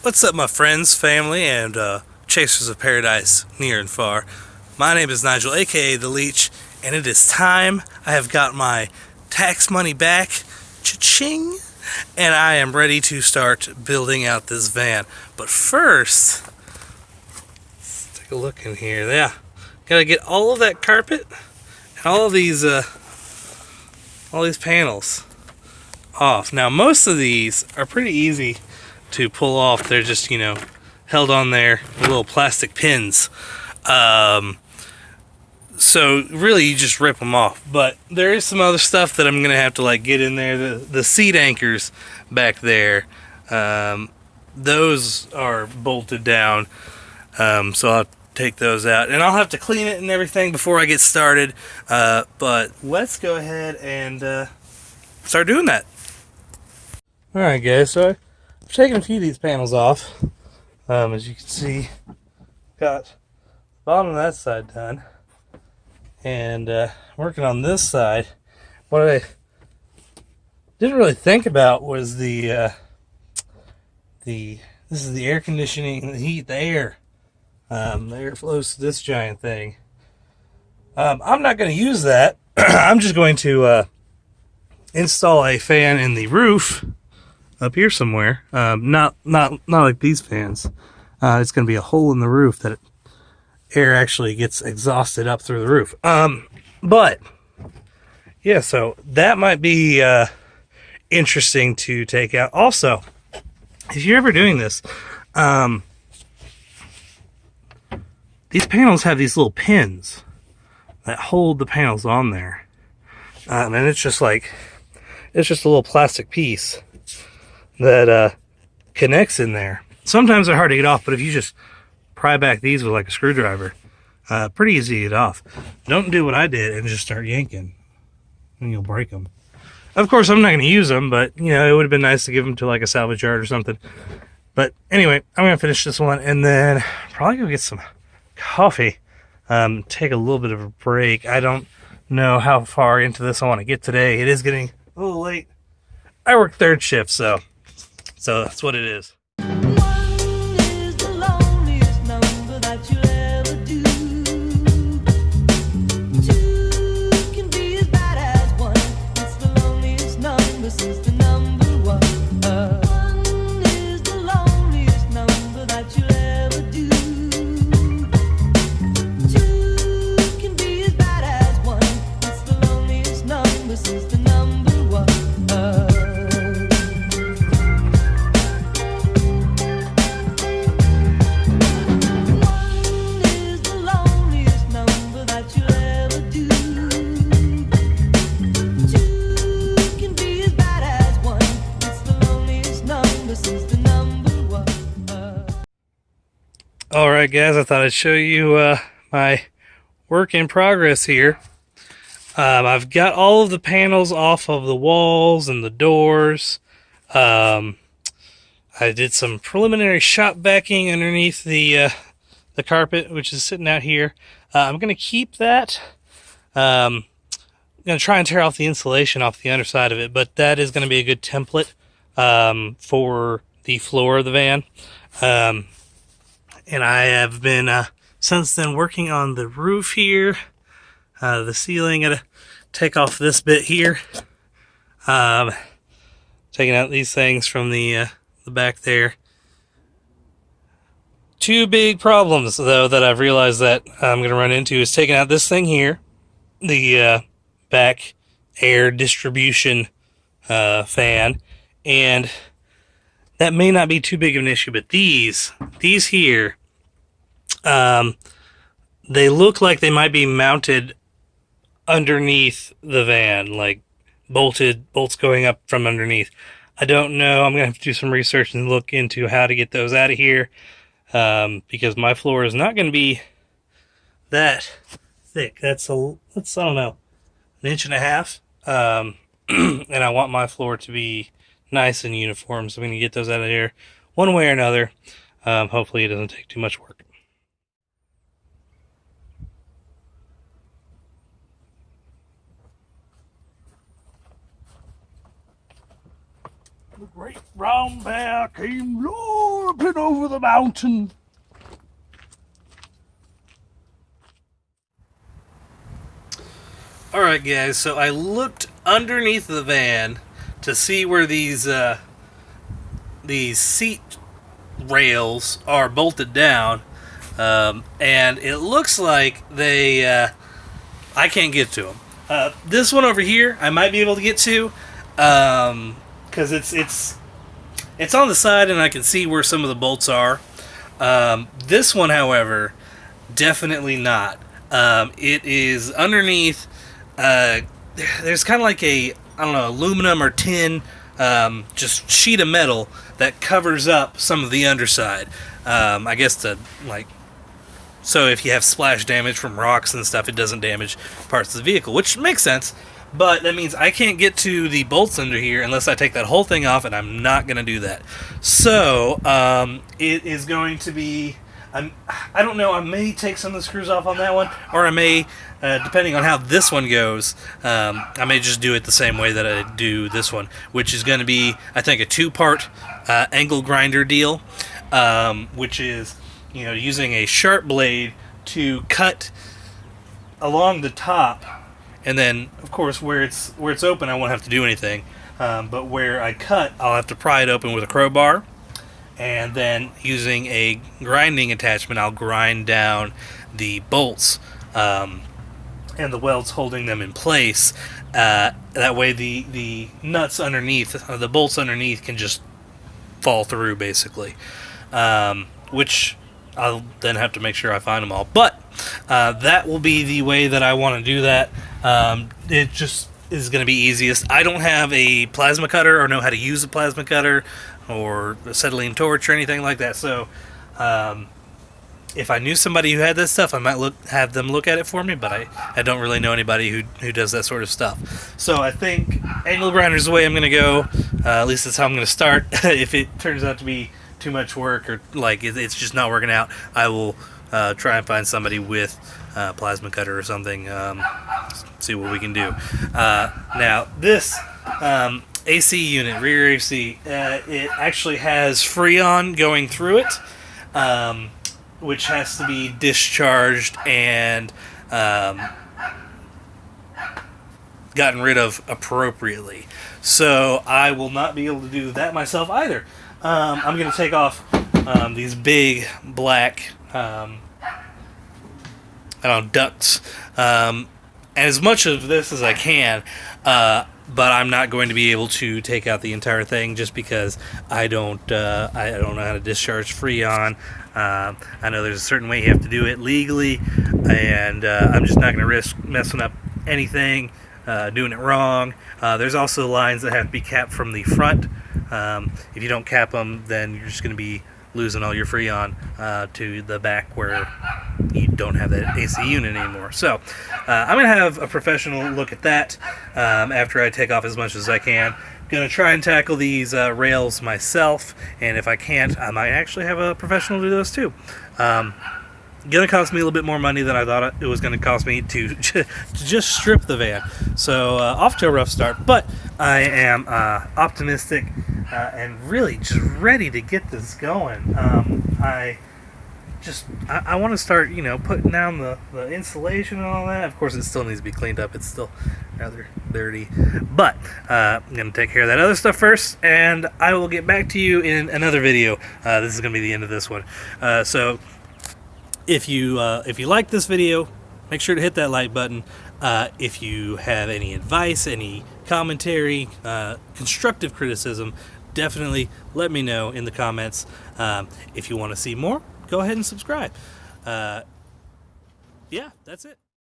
What's up, my friends, family, and chasers of paradise near and far? My name is Nigel, aka the Leech, and it is time. I have got my tax money back, cha-ching, and I am ready to start building out this van. But first, let's take a look in here. Yeah, gotta get all of that carpet and all these panels off. Now, most of these are pretty easy to pull off. They're just, held on there with little plastic pins. So really you just rip them off. But there is some other stuff that I'm gonna have to get in there. The seat anchors back there, those are bolted down. So I'll take those out and I'll have to clean it and everything before I get started. But let's go ahead and start doing that. Alright guys, so I've taken a few of these panels off. As you can see, got the bottom of that side done. And working on this side, what I didn't really think about was this is the air conditioning, the heat, the air. The air flows to this giant thing. I'm not going to use that. I'm just going to install a fan in the roof up here somewhere. Not like these fans. It's going to be a hole in the roof that air actually gets exhausted up through the roof. But yeah, so that might be interesting to take out. Also, if you're ever doing this, these panels have these little pins that hold the panels on there. And it's just a little plastic piece that connects in there. Sometimes they're hard to get off, but if you just pry back these with a screwdriver, pretty easy to get off. Don't do what I did and just start yanking, and you'll break them. Of course, I'm not going to use them, but it would have been nice to give them to a salvage yard or something. But anyway, I'm going to finish this one and then probably go get some coffee. Take a little bit of a break. I don't know how far into this I want to get today. It is getting a little late. I work third shift, so that's what it is. Alright guys, I thought I'd show you my work in progress here. I've got all of the panels off of the walls and the doors. I did some preliminary shop backing underneath the carpet, which is sitting out here. I'm going to keep that. I'm going to try and tear off the insulation off the underside of it, but that is going to be a good template for the floor of the van. And I have been, since then, working on the roof here, the ceiling. Gotta take off this bit here. Taking out these things from the back there. Two big problems, though, that I've realized that I'm going to run into is taking out this thing here, the back air distribution fan, and that may not be too big of an issue, but these here, they look like they might be mounted underneath the van, bolts going up from underneath. I don't know. I'm going to have to do some research and look into how to get those out of here, because my floor is not going to be that thick. That's, I don't know, an inch and a half. And I want my floor to be nice and uniform, so I'm going to get those out of here one way or another. Hopefully it doesn't take too much work. The great brown bear came roaring. galloping over the mountain. Alright guys, so I looked underneath the van to see where these seat rails are bolted down, and it looks like they I can't get to them. This one over here I might be able to get to, because it's on the side and I can see where some of the bolts are. This one, however, definitely not. It is underneath. There's kind of like a, I don't know, aluminum or tin, just sheet of metal that covers up some of the underside. I guess to, like, so if you have splash damage from rocks and stuff, it doesn't damage parts of the vehicle, which makes sense. But that means I can't get to the bolts under here unless I take that whole thing off, and I'm not going to do that. So, it is going to be, I don't know, I may take some of the screws off on that one, or I may, depending on how this one goes, I may just do it the same way that I do this one, which is going to be, I think, a two-part angle grinder deal, which is, you know, using a sharp blade to cut along the top, and then, of course, where it's open, I won't have to do anything, but where I cut, I'll have to pry it open with a crowbar. And then using a grinding attachment, I'll grind down the bolts and the welds holding them in place. That way the nuts underneath, the bolts underneath, can just fall through, basically. Which I'll then have to make sure I find them all. But that will be the way that I want to do that. It just is going to be easiest. I don't have a plasma cutter or know how to use a plasma cutter or acetylene torch or anything like that, so if I knew somebody who had this stuff, I might have them look at it for me, but I don't really know anybody who does that sort of stuff. So I think angle grinder is the way I'm going to go. At least that's how I'm going to start. If it turns out to be too much work, or like it's just not working out, I will try and find somebody with a plasma cutter or something, see what we can do. Now this AC unit, rear AC, it actually has Freon going through it, which has to be discharged and gotten rid of appropriately. So I will not be able to do that myself either. I'm going to take off these big black ducts, as much of this as I can, but I'm not going to be able to take out the entire thing just because I don't know how to discharge Freon. I know there's a certain way you have to do it legally, and I'm just not going to risk messing up anything, doing it wrong. There's also lines that have to be capped from the front. If you don't cap them, then you're just going to be losing all your Freon to the back where you don't have that AC unit anymore. So I'm going to have a professional look at that after I take off as much as I can. Going to try and tackle these rails myself, and if I can't, I might actually have a professional do those too. Going to cost me a little bit more money than I thought it was going to cost me to just strip the van. So off to a rough start, but I am optimistic and really just ready to get this going. I want to start, putting down the insulation and all that. Of course, it still needs to be cleaned up. It's still rather dirty. But I'm going to take care of that other stuff first, and I will get back to you in another video. This is going to be the end of this one. So if you like this video, make sure to hit that like button. If you have any advice, any commentary, constructive criticism, definitely let me know in the comments. If you want to see more, go ahead and subscribe. Yeah, that's it.